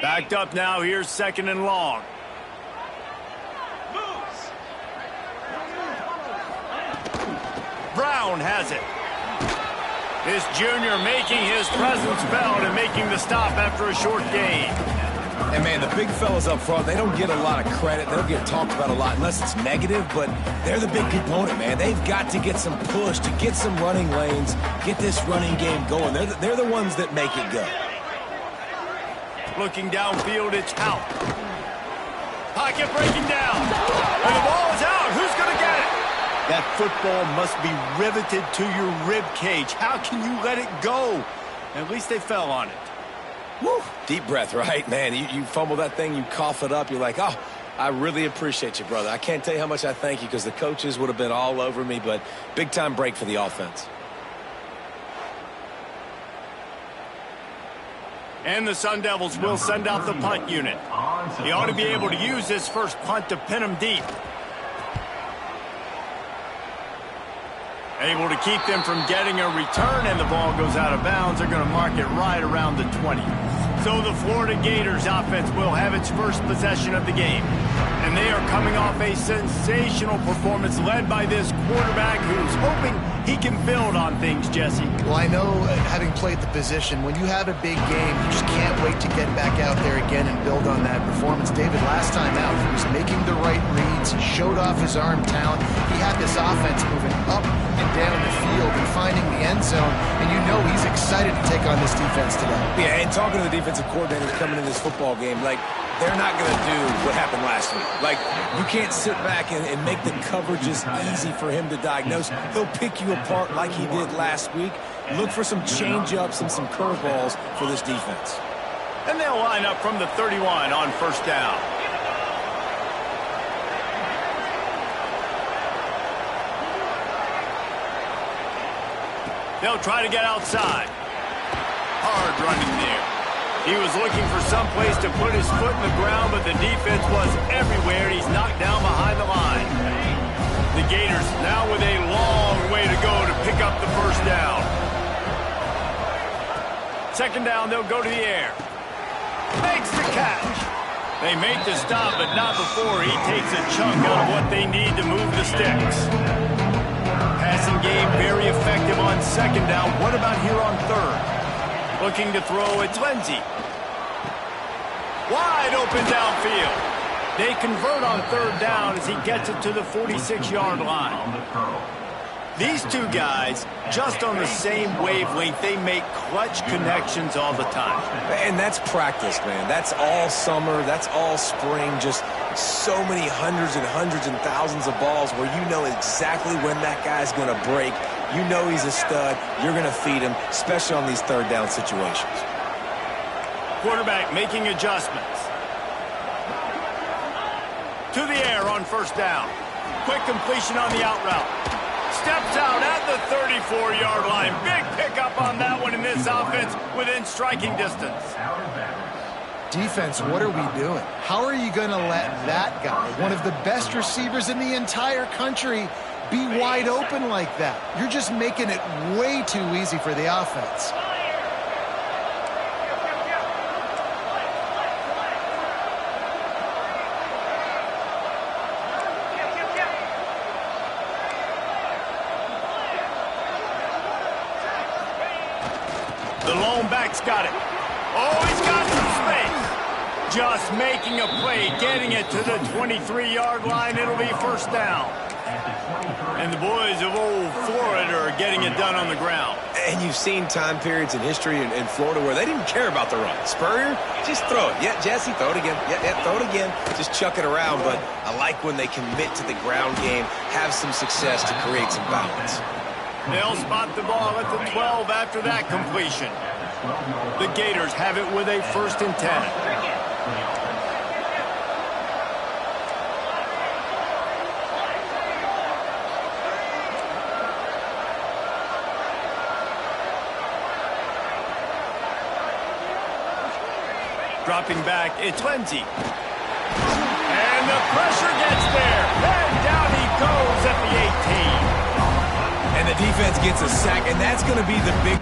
Backed up now. Here's 2nd and long. Brown has it. This junior making his presence felt and making the stop after a short gain. And, man, the big fellas up front, they don't get a lot of credit. They don't get talked about a lot unless it's negative, but they're the big component, man. They've got to get some push, to get some running lanes, get this running game going. They're the ones that make it go. Looking downfield, it's out. Pocket breaking down. And the ball is out. Who's going to get it? That football must be riveted to your rib cage. How can you let it go? At least they fell on it. Woo. Deep breath, right? Man, you fumble that thing, you cough it up. You're like, oh, I really appreciate you, brother. I can't tell you how much I thank you because the coaches would have been all over me, but big-time break for the offense. And the Sun Devils will send out the punt unit. He ought to be able to use this first punt to pin him deep. Able to keep them from getting a return, and the ball goes out of bounds. They're going to mark it right around the 20. So the Florida Gators offense will have its first possession of the game. And they are coming off a sensational performance led by this quarterback who's hoping he can build on things, Jesse. Well, I know, having played the position, when you have a big game, you just can't wait to get back out there again and build on that performance. David, last time out, he was making the right reads. He showed off his arm talent. He had this offense moving up and down the field and finding the end zone, and you know he's excited to take on this defense today. Yeah, and talking to the defensive coordinators coming in this football game, like, they're not going to do what happened last week. Like, you can't sit back and make the coverages easy for him to diagnose. He'll pick you apart like he did last week. Look for some change-ups and some curveballs for this defense. And they'll line up from the 31 on first down. They'll try to get outside. Hard running there. He was looking for some place to put his foot in the ground, but the defense was everywhere. He's knocked down behind the line. The Gators now with a long way to go to pick up the first down. Second down, they'll go to the air. Makes the catch. They make the stop, but not before he takes a chunk out of what they need to move the sticks. Passing game very effective on second down. What about here on third? Looking to throw, it's Lindsey. Wide open downfield. They convert on third down as he gets it to the 46-yard line. These two guys, just on the same wavelength, they make clutch connections all the time. And that's practice, man. That's all summer. That's all spring. Just so many hundreds and thousands of balls where you know exactly when that guy's going to break. You know he's a stud. You're going to feed him, especially on these third down situations. Quarterback making adjustments. To the air on first down. Quick completion on the out route. Steps out at the 34-yard line. Big pickup on that one in this offense within striking distance. Defense, what are we doing? How are you going to let that guy, one of the best receivers in the entire country, be wide open like that? You're just making it way too easy for the offense. The lone back's got it. Oh, he's got some space. Just making a play, getting it to the 23-yard line. It'll be first down. And the boys of old Florida are getting it done on the ground. And you've seen time periods in history in Florida where they didn't care about the run. Spurrier, just throw it. Yeah, Jesse, throw it again. Yeah, throw it again. Just chuck it around. But I like when they commit to the ground game, have some success to create some balance. They'll spot the ball at the 12 after that completion. The Gators have it with a 1st and 10. Dropping back, it's Lindsey. And the pressure gets there. And down he goes at the 18. And the defense gets a sack, and that's going to be the big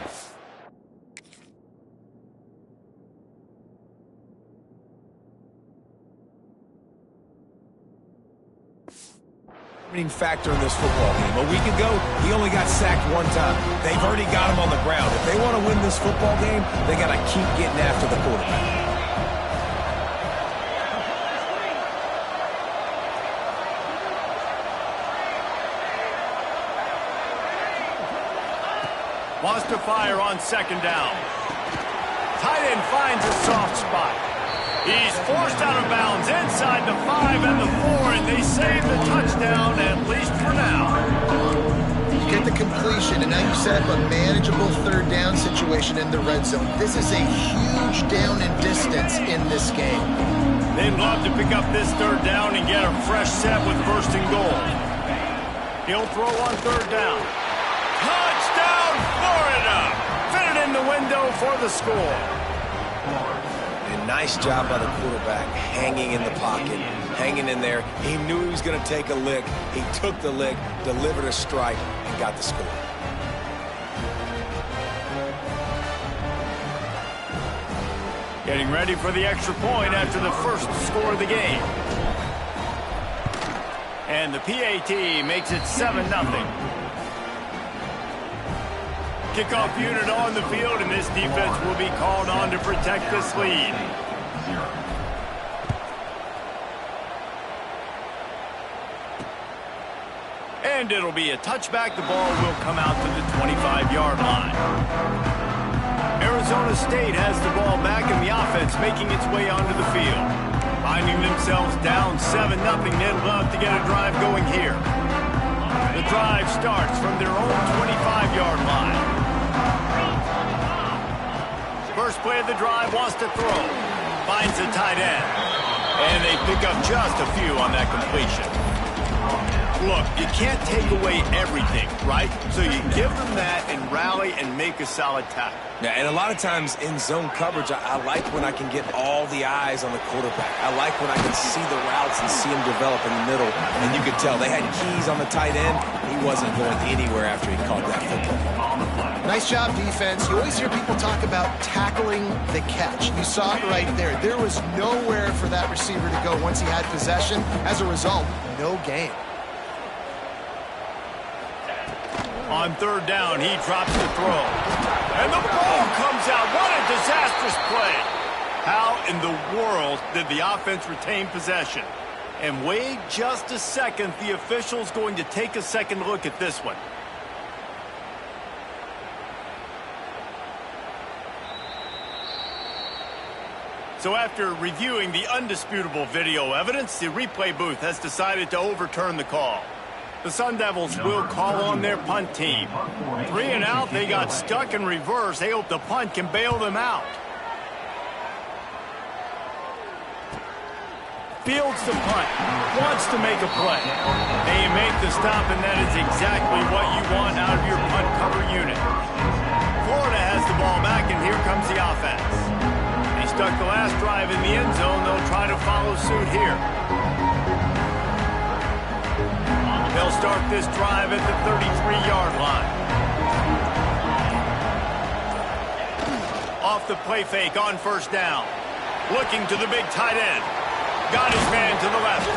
factor in this football game. A week ago, he only got sacked one time. They've already got him on the ground. If they want to win this football game, they got to keep getting after the quarterback. Wants to fire on second down. Tight end finds a soft spot. He's forced out of bounds inside the 5 and the 4, and they save the touchdown, at least for now. You get the completion, and now you set up a manageable third down situation in the red zone. This is a huge down in distance in this game. They'd love to pick up this third down and get a fresh set with 1st and goal. He'll throw on third down. Touchdown, Florida! Fit it in the window for the score. And nice job by the quarterback, hanging in the pocket, hanging in there. He knew he was going to take a lick. He took the lick, delivered a strike, and got the score. Getting ready for the extra point after the first score of the game. And the PAT makes it 7-0. Kickoff unit on the field, and this defense will be called on to protect this lead. And it'll be a touchback. The ball will come out to the 25-yard line. Arizona State has the ball back in the offense, making its way onto the field. Finding themselves down 7-0, they'd love to get a drive going here. The drive starts from their own 25-yard line. First play of the drive, wants to throw. Finds a tight end. And they pick up just a few on that completion. Look, you can't take away everything, right? So you give them that and rally and make a solid tackle. Yeah, and a lot of times in zone coverage, I like when I can get all the eyes on the quarterback. I like when I can see the routes and see him develop in the middle. And you could tell they had keys on the tight end. He wasn't going anywhere after he caught that football. Nice job, defense. You always hear people talk about tackling the catch. You saw it right there. There was nowhere for that receiver to go once he had possession. As a result, no gain. On third down, he drops the throw. And the ball comes out. What a disastrous play. How in the world did the offense retain possession? And wait just a second. The official's going to take a second look at this one. So after reviewing the undisputable video evidence, the replay booth has decided to overturn the call. The Sun Devils will call on their punt team. 3 and out, they got stuck in reverse. They hope the punt can bail them out. Fields the punt, wants to make a play. They make the stop, and that is exactly what you want out of your punt cover unit. Florida has the ball back, and here comes the offense. They stuck the last drive in the end zone. They'll try to follow suit here. They'll start this drive at the 33-yard line. Off the play fake on first down. Looking to the big tight end. Got his man to the left.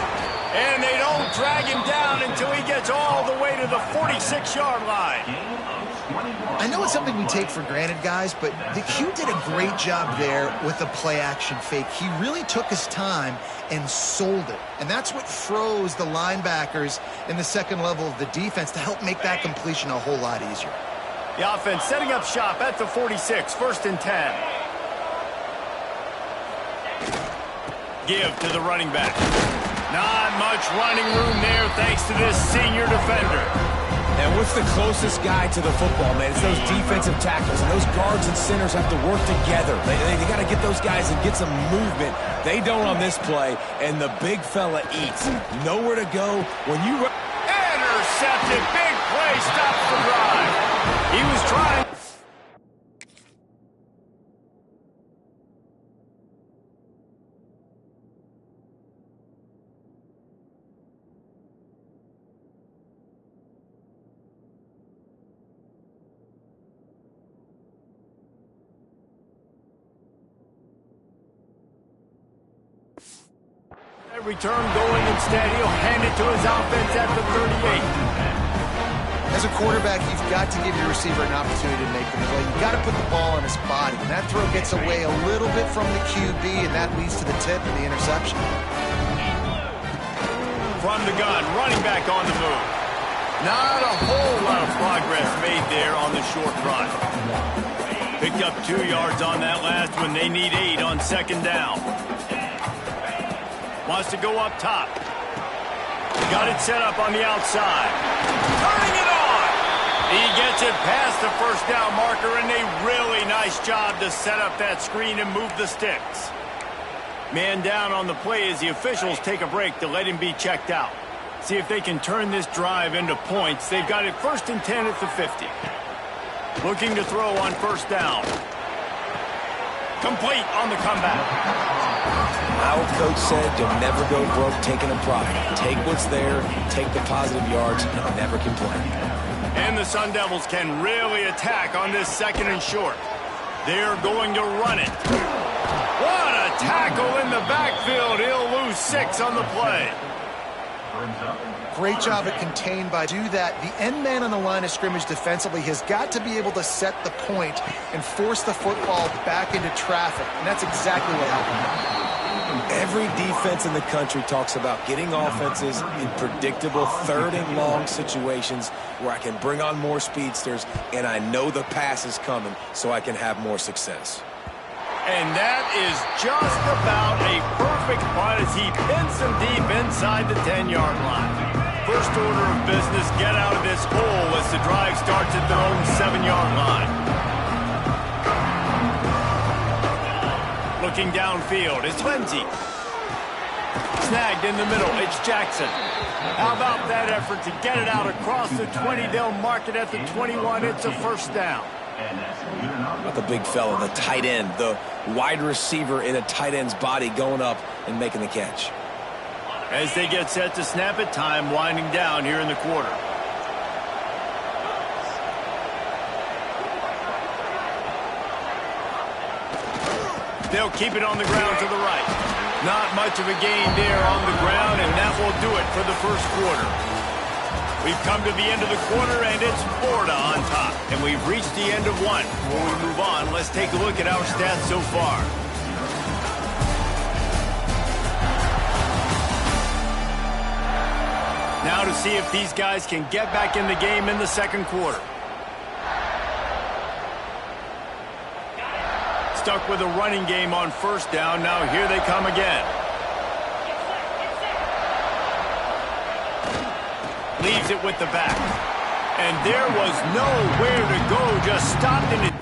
And they don't drag him down until he gets all the way to the 46-yard line. I know it's something we take for granted, guys, but the Q did a great job there with the play-action fake. He really took his time and sold it. And that's what froze the linebackers in the second level of the defense to help make that completion a whole lot easier. The offense setting up shop at the 46, 1st and 10. Give to the running back. Not much running room there thanks to this senior defender. And what's the closest guy to the football, man? It's those defensive tackles, and those guards and centers have to work together. They got to get those guys and get some movement. They don't on this play, and the big fella eats. Nowhere to go when you run. Intercepted. Big play. Stops the drive. He was trying. Return going instead. He'll hand it to his offense at the 38. As a quarterback, you've got to give your receiver an opportunity to make the play. You've got to put the ball on his body. And that throw gets away a little bit from the QB, and that leads to the tip and the interception. From the gun, running back on the move. Not a whole lot of progress made there on the short run. Picked up 2 yards on that last one. They need 8 on second down. Wants to go up top. Got it set up on the outside. Turning it on. He gets it past the first down marker, and a really nice job to set up that screen and move the sticks. Man down on the play as the officials take a break to let him be checked out. See if they can turn this drive into points. They've got it 1st and 10 at the 50. Looking to throw on first down. Complete on the comeback. My old coach said you'll never go broke taking a profit. Take what's there, take the positive yards, and never complain. And the Sun Devils can really attack on this 2nd and short. They're going to run it. What a tackle in the backfield. He'll lose 6 on the play. Great job at contained by do that. The end man on the line of scrimmage defensively has got to be able to set the point and force the football back into traffic, and that's exactly what happened. Every defense in the country talks about getting offenses in predictable third and long situations where I can bring on more speedsters and I know the pass is coming so I can have more success. And that is just about a perfect punt as he pins them deep inside the 10-yard line. First order of business, get out of this hole as the drive starts at their own 7-yard line. Looking downfield, it's Lindsey. Snagged in the middle, it's Jackson. How about that effort to get it out across the 20? They'll mark it at the 21. It's a first down. Not the big fella, the tight end, the wide receiver in a tight end's body going up and making the catch. As they get set to snap it, time winding down here in the quarter. They'll keep it on the ground to the right. Not much of a gain there on the ground, and that will do it for the first quarter. We've come to the end of the quarter, and it's Florida on top. And we've reached the end of one. Before we move on, let's take a look at our stats so far. Now to see if these guys can get back in the game in the second quarter. Stuck with a running game on first down. Now here they come again. Leaves it with the back. And there was nowhere to go. Just stopped in it.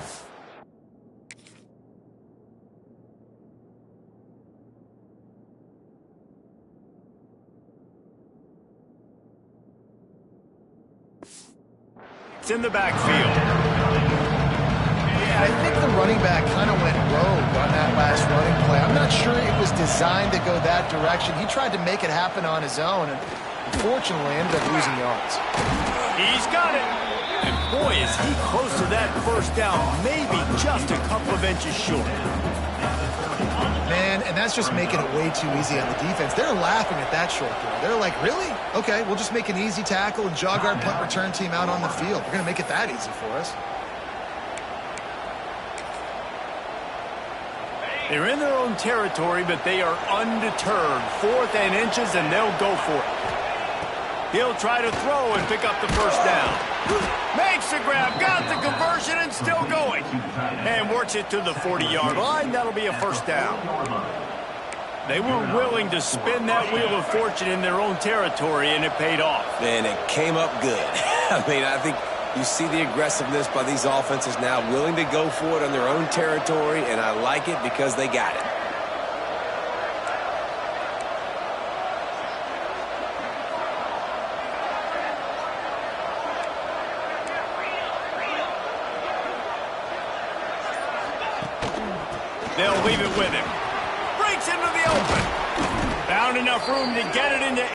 It's in the backfield. I think the running back kind of went rogue on that last running play. I'm not sure it was designed to go that direction. He tried to make it happen on his own, and unfortunately ended up losing yards. He's got it. And boy, is he close to that first down. Maybe just a couple of inches short. Man, and that's just making it way too easy on the defense. They're laughing at that short throw. They're like, really? Okay, we'll just make an easy tackle and jog our punt return team out on the field. We're going to make it that easy for us. They're in their own territory, but they are undeterred. 4th and inches, and they'll go for it. He'll try to throw and pick up the first down. Makes the grab, got the conversion, and still going. And works it to the 40-yard line. That'll be a first down. They were willing to spin that wheel of fortune in their own territory, and it paid off. And it came up good. I mean, I think you see the aggressiveness by these offenses now, willing to go for it on their own territory, and I like it because they got it. They'll leave it with him. Breaks into the open. Found enough room to get it into